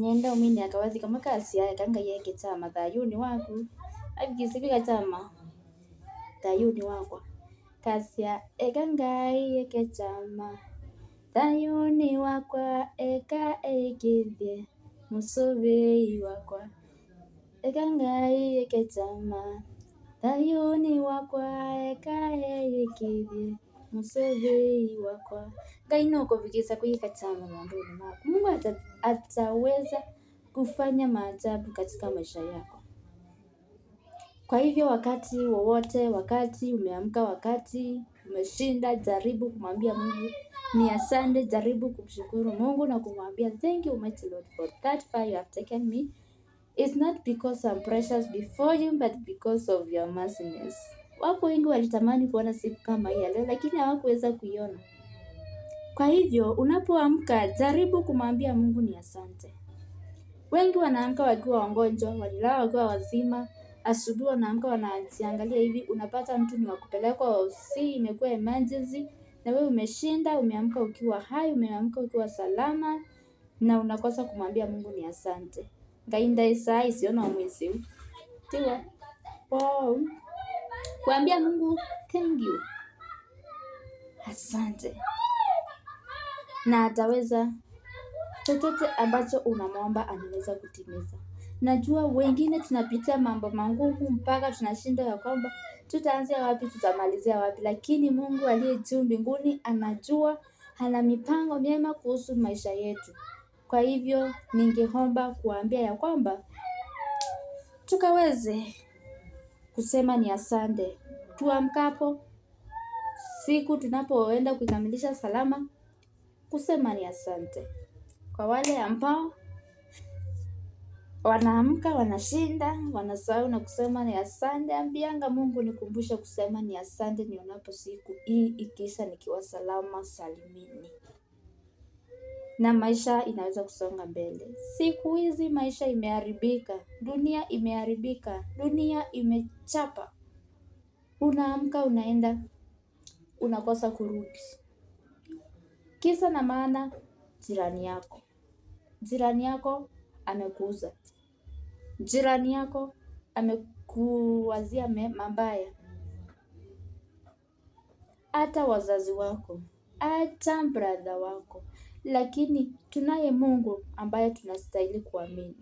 nyenda umini akawathi kama kasi ya kanga yeke chama thayuni waku akisifika chama thayuni wakwa kasia eka ngai yeke chama thayuni wakwa eka ekithie musuvii wakwa eka ngai yeke chama thayuni wakwa eka ekithie musuvii wakwa. Ngai no kufikisa kuika chama mwandoni mwako. Mungu ataweza kufanya maajabu katika maisha yako. Kwa hivyo wakati wowote, wakati umeamka, wakati umeshinda, jaribu kumwambia Mungu ni asante, jaribu kumshukuru Mungu na kumwambia thank you mighty Lord for that far you have taken me. It's not because I'm precious before you but because of your mercyness. Wapo wengi walitamani kuona siku kama hii leo lakini hawakuweza kuiona. Kwa hivyo unapoamka jaribu kumwambia Mungu ni asante. Wengi wanaamka wakiwa wagonjwa, walilala wakiwa wazima, asubuhi wanaamka wanajiangalia hivi, unapata mtu ni wa kupelekwa hospitali, imekuwa emergency, na wewe umeshinda, umeamka ukiwa hai, umeamka ukiwa salama, na unakosa kumwambia Mungu ni asante. Ngainda isaa isiona mwezi. Tiwa. Wow. Kuambia Mungu thank you. Asante. Na ataweza chochote ambacho unamwomba anaweza kutimiza. Najua wengine tunapitia mambo magumu mpaka tunashinda ya kwamba tutaanzia wapi tutamalizia wapi, lakini Mungu aliye juu mbinguni anajua, ana mipango myema kuhusu maisha yetu. Kwa hivyo ningeomba kuambia ya kwamba tukaweze kusema ni asante. Tuamkapo siku tunapoenda kukamilisha salama kusema ni asante. Kwa wale ambao wanaamka wanashinda wanasahau na kusema ni asante, ambianga Mungu nikumbushe kusema ni asante nionapo siku hii ikisha nikiwa salama salimini. Na maisha inaweza kusonga mbele. Siku hizi maisha imeharibika, dunia imeharibika, dunia imechapa. Unaamka unaenda unakosa kurudi. Kisa na maana jirani yako amekuuza. Jirani yako amekuwazia mabaya. Hata wazazi wako, hata brother wako. Lakini tunaye Mungu ambaye tunastahili kuamini.